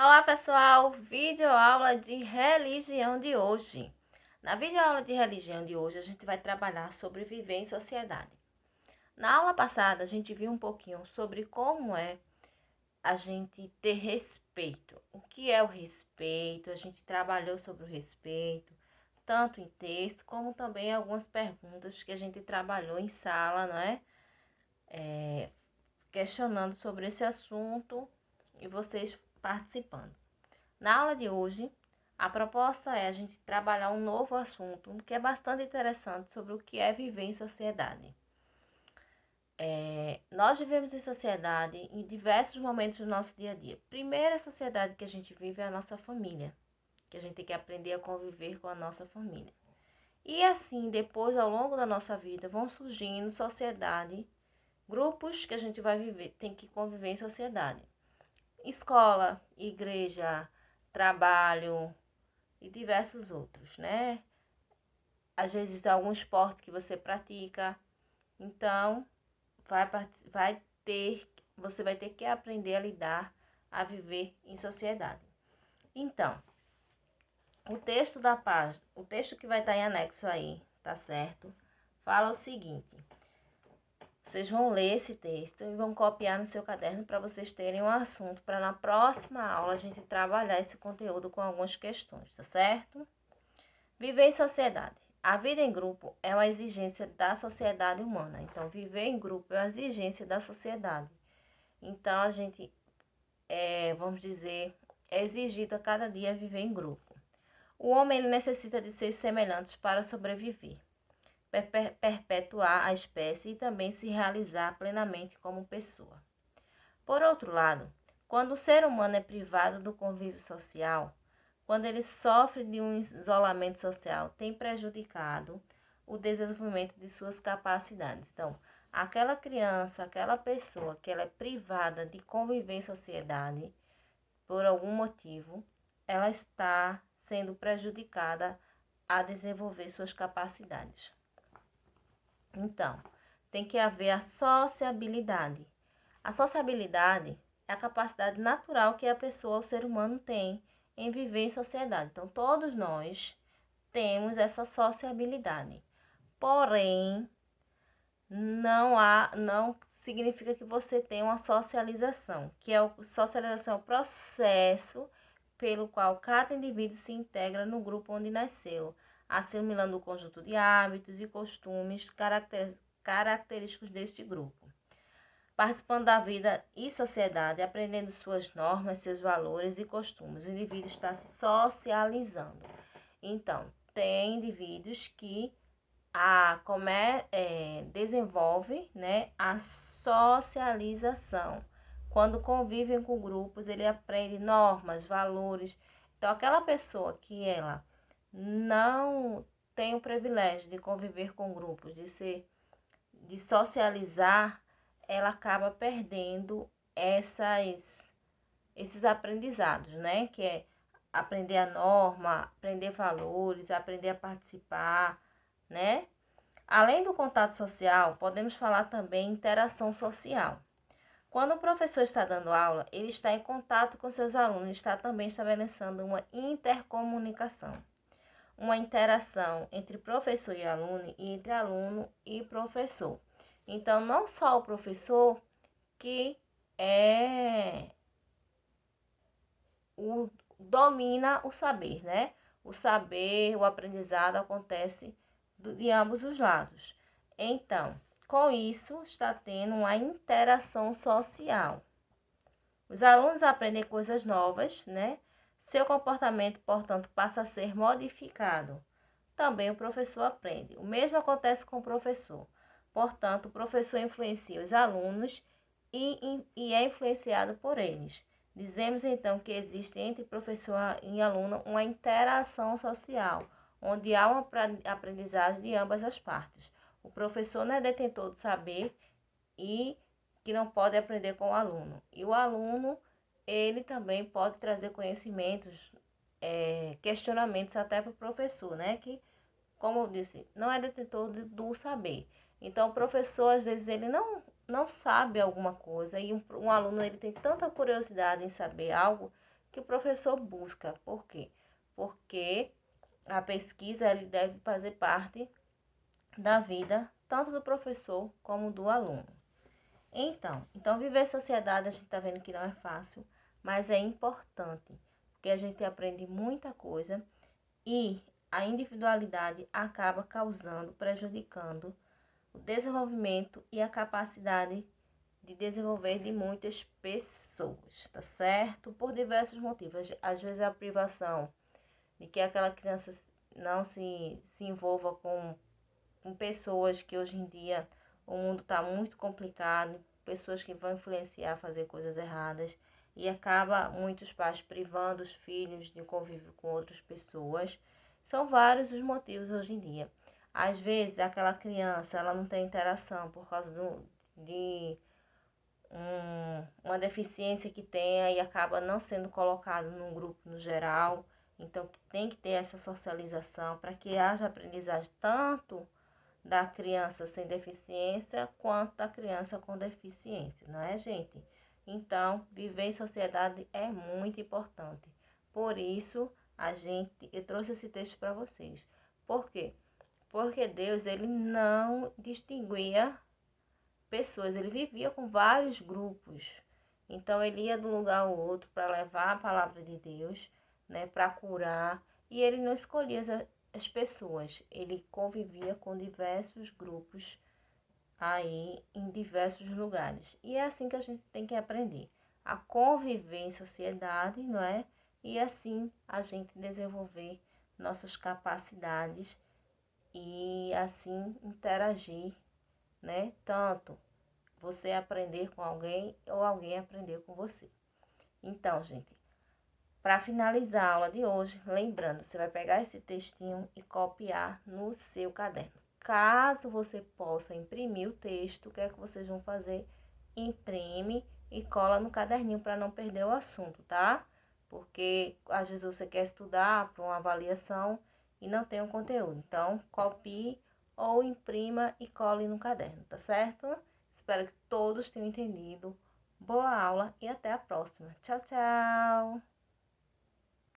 Olá pessoal, videoaula de religião de hoje. Na videoaula de religião de hoje a gente vai trabalhar sobre viver em sociedade. Na aula passada a gente viu um pouquinho sobre como é a gente ter respeito. O que é o respeito? A gente trabalhou sobre o respeito, tanto em texto como também algumas perguntas que a gente trabalhou em sala, não é? Questionando sobre esse assunto e vocês participando. Na aula de hoje, a proposta é a gente trabalhar um novo assunto que é bastante interessante sobre o que é viver em sociedade. Nós vivemos em sociedade em diversos momentos do nosso dia a dia. Primeira sociedade que a gente vive é a nossa família, que a gente tem que aprender a conviver com a nossa família. E assim, depois, ao longo da nossa vida, vão surgindo sociedade, grupos que a gente vai viver, tem que conviver em sociedade. Escola, igreja, trabalho, e diversos outros, né? Às vezes algum esporte que você pratica, então você vai ter que aprender a lidar, a viver em sociedade. Então, o texto que vai estar em anexo aí, tá certo? Fala o seguinte: vocês vão ler esse texto e vão copiar no seu caderno para vocês terem um assunto para na próxima aula a gente trabalhar esse conteúdo com algumas questões, tá certo? Viver em sociedade. A vida em grupo é uma exigência da sociedade humana. Então, viver em grupo é uma exigência da sociedade. Então, a gente, vamos dizer, é exigido a cada dia viver em grupo. O homem ele necessita de seus semelhantes para sobreviver, perpetuar a espécie e também se realizar plenamente como pessoa. Por outro lado, quando o ser humano é privado do convívio social, quando ele sofre de um isolamento social, tem prejudicado o desenvolvimento de suas capacidades. Então, aquela criança, aquela pessoa que ela é privada de conviver em sociedade, por algum motivo, ela está sendo prejudicada a desenvolver suas capacidades. Então, tem que haver a sociabilidade. A sociabilidade é a capacidade natural que a pessoa, o ser humano, tem em viver em sociedade. Então, todos nós temos essa sociabilidade. Porém, não significa que você tem uma socialização, socialização é o processo pelo qual cada indivíduo se integra no grupo onde nasceu, assimilando o conjunto de hábitos e costumes característicos deste grupo, participando da vida e sociedade, aprendendo suas normas, seus valores e costumes. O indivíduo está se socializando. Então, tem indivíduos que desenvolve, né, a socialização. Quando convivem com grupos, ele aprende normas, valores. Então, aquela pessoa que ela não tem o privilégio de conviver com grupos, de socializar, ela acaba perdendo esses aprendizados, né? Que é aprender a norma, aprender valores, aprender a participar, né? Além do contato social, podemos falar também interação social. Quando o professor está dando aula, ele está em contato com seus alunos, está também estabelecendo uma intercomunicação, uma interação entre professor e aluno e entre aluno e professor. Então, não só o professor que domina o saber, né? O saber, o aprendizado acontece de ambos os lados. Então, com isso, está tendo uma interação social. Os alunos aprendem coisas novas, né? Seu comportamento, portanto, passa a ser modificado. Também o professor aprende. O mesmo acontece com o professor. Portanto, o professor influencia os alunos e é influenciado por eles. Dizemos então que existe entre professor e aluno uma interação social, onde há uma aprendizagem de ambas as partes. O professor não é detentor do saber e que não pode aprender com o aluno. E o aluno, ele também pode trazer conhecimentos, questionamentos até para o professor, né? Que, como eu disse, não é detentor do saber. Então, o professor, às vezes, ele não sabe alguma coisa e um aluno ele tem tanta curiosidade em saber algo que o professor busca. Por quê? Porque a pesquisa ele deve fazer parte da vida tanto do professor como do aluno. Então viver em sociedade a gente está vendo que não é fácil, mas é importante, porque a gente aprende muita coisa e a individualidade acaba causando, prejudicando o desenvolvimento e a capacidade de desenvolver de muitas pessoas, tá certo? Por diversos motivos. Às vezes a privação de que aquela criança não se envolva com pessoas que hoje em dia o mundo está muito complicado, pessoas que vão influenciar a fazer coisas erradas e acaba muitos pais privando os filhos de convívio com outras pessoas. São vários os motivos hoje em dia. Às vezes aquela criança ela não tem interação por causa de uma deficiência que tenha e acaba não sendo colocado num grupo no geral. Então tem que ter essa socialização para que haja aprendizagem tanto da criança sem deficiência quanto da criança com deficiência, não é, gente? Então, viver em sociedade é muito importante. Por isso, eu trouxe esse texto para vocês. Por quê? Porque Deus, ele não distinguia pessoas, ele vivia com vários grupos. Então, ele ia de um lugar ao outro para levar a palavra de Deus, né, para curar, e ele não escolhia as pessoas, ele convivia com diversos grupos aí em diversos lugares. E é assim que a gente tem que aprender a conviver em sociedade, não é? E assim a gente desenvolver nossas capacidades e assim interagir, né? Tanto você aprender com alguém ou alguém aprender com você. Então, gente, para finalizar a aula de hoje, lembrando, você vai pegar esse textinho e copiar no seu caderno. Caso você possa imprimir o texto, o que é que vocês vão fazer? Imprime e cola no caderninho para não perder o assunto, tá? Porque às vezes você quer estudar para uma avaliação e não tem o conteúdo. Então, copie ou imprima e cole no caderno, tá certo? Espero que todos tenham entendido. Boa aula e até a próxima. Tchau, tchau!